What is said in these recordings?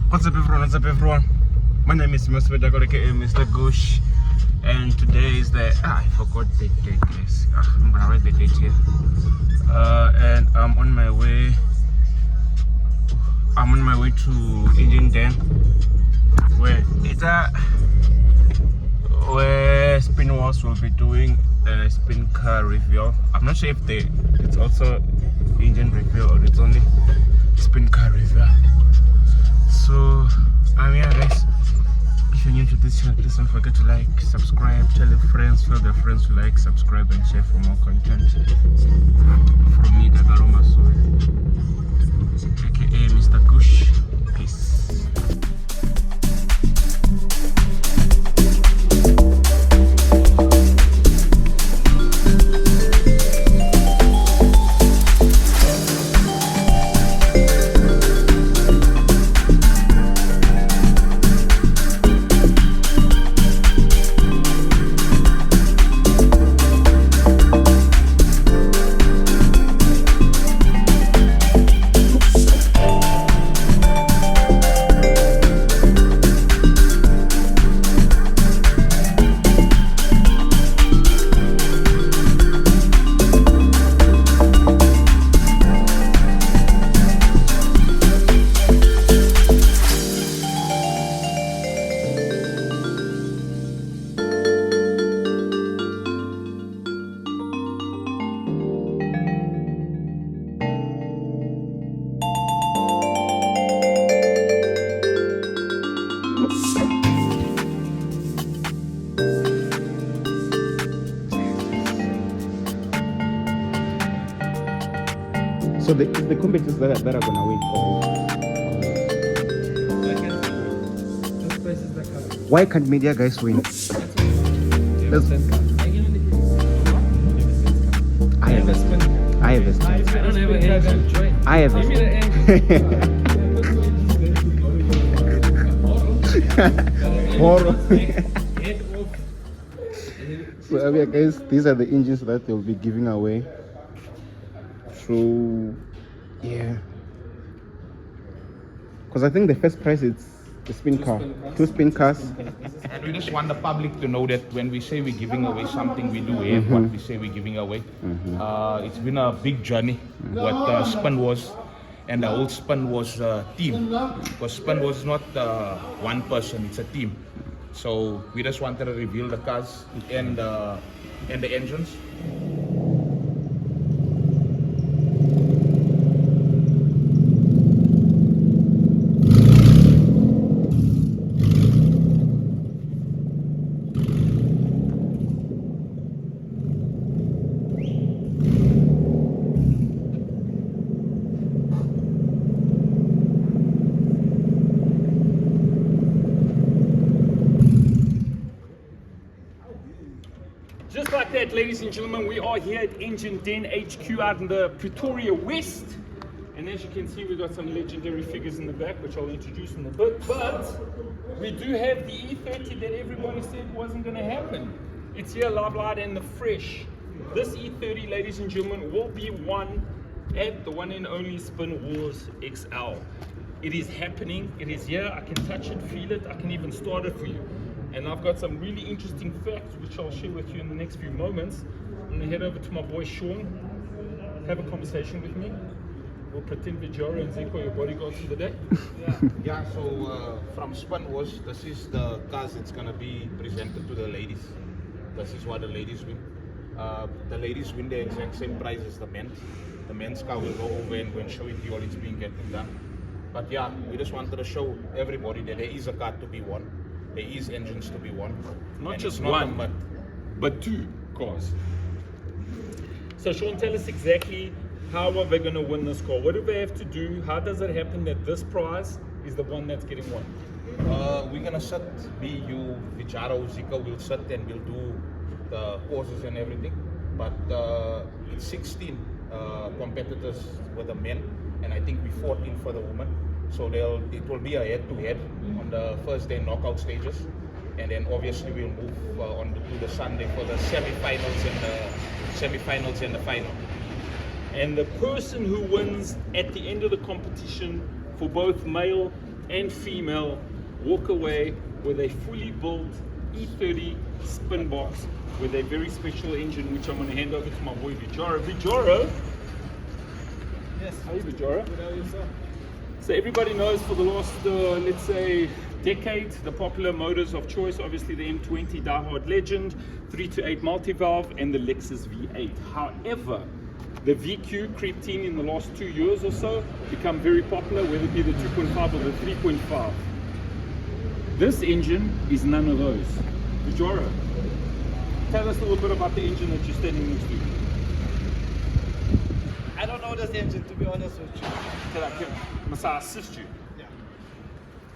What's up everyone, my name is Mr. Gush, and today is the I forgot the date, guys. I'm gonna write the date here. And I'm on my way to Engine Den, where SpinWars will be doing a spin car reveal. I'm not sure if it's also engine reveal or it's only spin car reveal. So yeah guys, if you're new to this channel, please don't forget to like, subscribe, tell your friends, tell their friends to like, subscribe and share for more content from me, Dagaroma Soul, aka Mr. Gush. Peace. So the competitors that are gonna win. Why can't media guys win? I have a spin. I don't have an engine. I have a So yeah, guys, these are the engines that they'll be giving away. So yeah, because I think the first prize is the spin car, two spin cars. And we just want the public to know that when we say we're giving away something, we do have what we say we're giving away. It's been a big journey with SpinWars and the whole SpinWars team, because SpinWars is not one person, it's a team. So we just wanted to reveal the cars and the engines. Just like that, ladies and gentlemen, we are here at Engine Den HQ out in the Pretoria West. And as you can see, we've got some legendary figures in the back, which I'll introduce in a bit. But we do have the E30 that everybody said wasn't going to happen. It's here, live, light, and the fresh. This E30, ladies and gentlemen, will be won at the one and only SpinWars XL. It is happening. It is here. I can touch it, feel it. I can even start it for you. And I've got some really interesting facts which I'll share with you in the next few moments. I'm going to head over to my boy Sean, have a conversation with me. We'll pretend Vijara and Zico, your bodyguards for the day. Yeah, so from SpinWars, this is the cars that's going to be presented to the ladies. This is what the ladies win. The ladies win the exact same prize as the men. The men's car will go over and go and show it to you all it's being getting done. But yeah, we just wanted to show everybody that there is a car to be won. There is engines to be won. Not just one, but two cars. So Sean, tell us exactly how are they going to win this car? What do they have to do? How does it happen that this prize is the one that's getting won? We're going to sit, me, you, Vijaro, Zika will sit and we'll do the courses and everything. But it's 16 competitors with the men, and I think we're 14 for the women. So it will be a head-to-head on the first day knockout stages, and then obviously we'll move on to the Sunday for the semi-finals and the final. And the person who wins at the end of the competition for both male and female walk away with a fully built E30 spin box with a very special engine, which I'm going to hand over to my boy Vijaro. Vijaro? Yes. How are you, Vijaro? Good, how are you, sir? So everybody knows for the last, let's say, decade, the popular motors of choice, obviously the M20 diehard legend, 3-8 multi-valve, and the Lexus V8. However, the VQ crept in the last 2 years or so, become very popular, whether it be the 2.5 or the 3.5. This engine is none of those. Vijaro, tell us a little bit about the engine that you're standing next to. I don't know this engine, to be honest with you. Must I assist you? Yeah.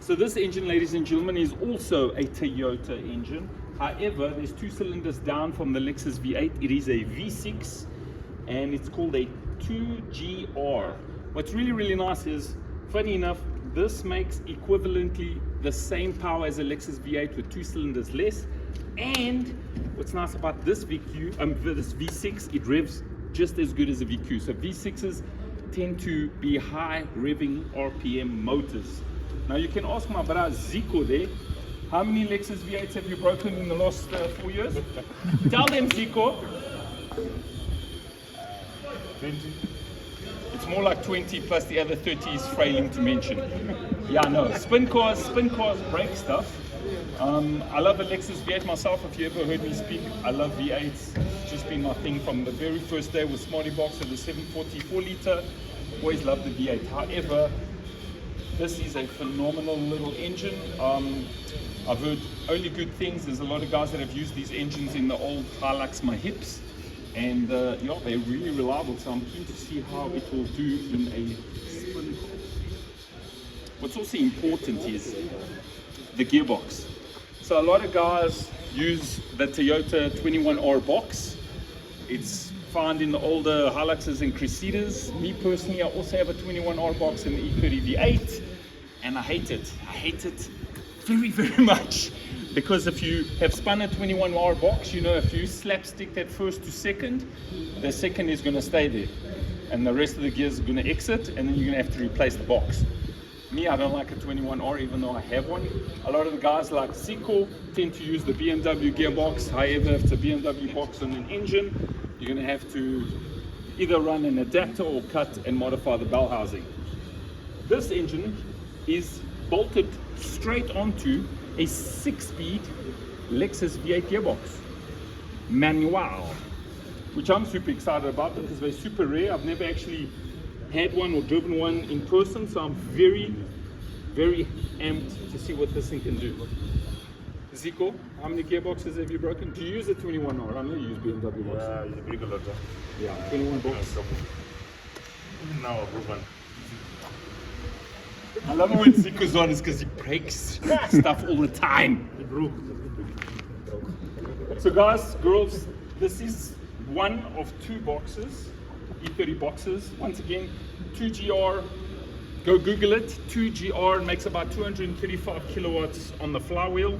So this engine, ladies and gentlemen, is also a Toyota engine. However, there's 2 cylinders down from the Lexus V8. It is a V6 and it's called a 2GR. What's really, really nice is, funny enough, this makes equivalently the same power as a Lexus V8 with 2 cylinders less. And what's nice about this this V6, it revs just as good as a VQ. So V6s tend to be high revving RPM motors. Now you can ask my brother Zico there, how many Lexus V8s have you broken in the last 4 years? Tell them, Zico. 20. It's more like 20 plus the other 30 is failing to mention. Yeah, no, spin cars break stuff. I love a Lexus V8 myself. If you ever heard me speak, I love V8s. It's just been my thing from the very first day with Smarty Box and the 744 litre. Always loved the V8. However, this is a phenomenal little engine. I've heard only good things. There's a lot of guys that have used these engines in the old Hilux My Hips. And yeah, they're really reliable, so I'm keen to see how it will do in a spin car. What's also important is the gearbox. So a lot of guys use the Toyota 21R box. It's found in the older Hiluxes and Cressidas. Me personally, I also have a 21R box in the E30 V8, and I hate it. I hate it very, very much. Because if you have spun a 21R box, you know, if you slapstick that first to second, the second is going to stay there. And the rest of the gears are going to exit, and then you're going to have to replace the box. Me, I don't like a 21R, even though I have one. A lot of the guys like Zico tend to use the BMW gearbox. However, if it's a BMW box on an engine, you're going to have to either run an adapter or cut and modify the bell housing. This engine is bolted straight onto a 6-speed Lexus V8 gearbox, manual, which I'm super excited about because they're super rare. I've never actually had one or driven one in person, so I'm very, very amped to see what this thing can do. Zico, how many gearboxes have you broken? Do you use a 21R? I know you use BMW box. Yeah, it's a big lot. Yeah, 21 box. Now I broke one. I love it when Zico's on, is because he breaks stuff all the time. It broke. So guys, girls, this is one of 2 boxes, E30 boxes. Once again, 2GR, go Google it. 2GR makes about 235 kilowatts on the flywheel.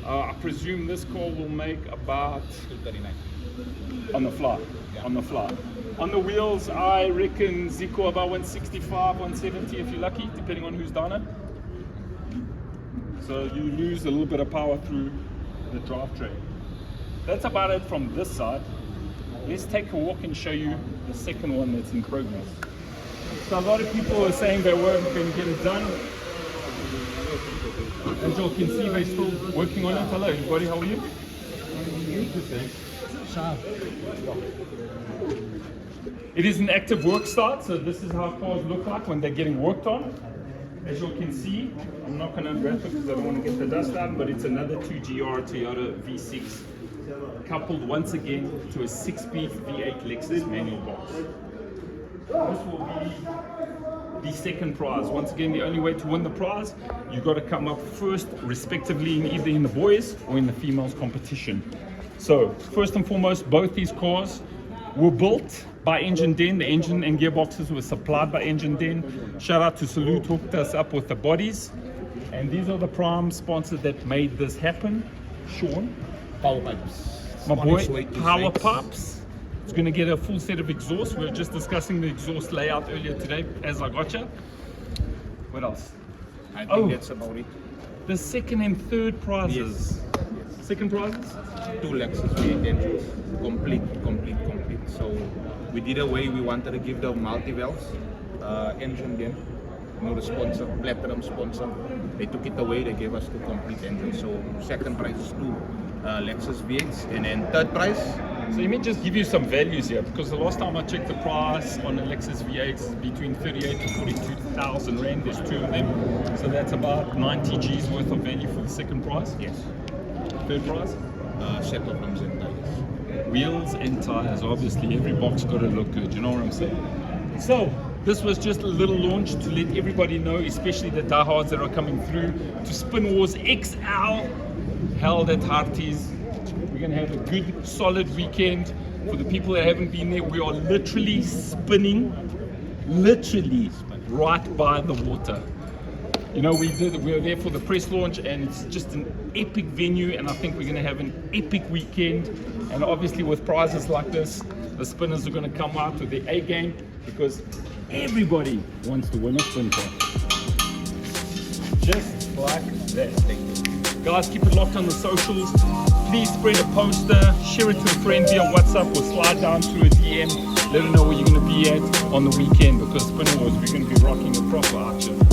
I presume this car will make about 239. on the fly. Yeah. On the fly. On the wheels, I reckon Zico about 165, 170 if you're lucky, depending on who's done it. So you lose a little bit of power through the drivetrain. That's about it from this side. Let's take a walk and show you the second one that's in progress. So a lot of people are saying they weren't going to get it done. As you can see, they're still working on it. Hello everybody, how are you? It is an active work start, so this is how cars look like when they're getting worked on. As you can see, I'm not going to unwrap it because I don't want to get the dust out, but it's another 2GR Toyota V6 coupled once again to a 6-speed V8 Lexus manual box. This will be the second prize. Once again, the only way to win the prize, you've got to come up first, respectively, in either in the boys or in the females competition. So, first and foremost, both these cars were built by Engine Den. The engine and gearboxes were supplied by Engine Den. Shout out to Salute, hooked us up with the bodies. And these are the prime sponsors that made this happen. Sean, Power pipes. my boy, Power Pipes. It's going to get a full set of exhaust. We were just discussing the exhaust layout earlier today as I got you. What else? I think Oh. that's about it. The second and third prizes. Yes. Second prizes? 2 Lexus V8 engines, complete. So we did away. We wanted to give the multi-valves engine then. You know, the sponsor, platinum sponsor. They took it away. They gave us 2 complete engines. So second prize is 2 Lexus V8s, and then third prize. So let me just give you some values here, because the last time I checked the price on a Lexus V8 is between 38 to 42,000 Rand. There's 2 of them. So that's about 90 G's worth of value for the second prize. Yes. Third prize? Set of rims and tires. Wheels and tires. Obviously, every box got to look good. You know what I'm saying? So this was just a little launch to let everybody know, especially the diehards that are coming through, to SpinWars XL held at Harties. We're going to have a good, solid weekend. For the people that haven't been there, we are literally spinning, right by the water. You know, we were there for the press launch, and it's just an epic venue, and I think we're going to have an epic weekend. And obviously with prizes like this, the spinners are going to come out with their A game, because everybody wants to win a spin car. Just like that. Guys, keep it locked on the socials. Please spread a poster, share it to a friend via WhatsApp, or slide down through a DM. Let them know where you're going to be at on the weekend, because SpinWars, we're going to be rocking a proper action.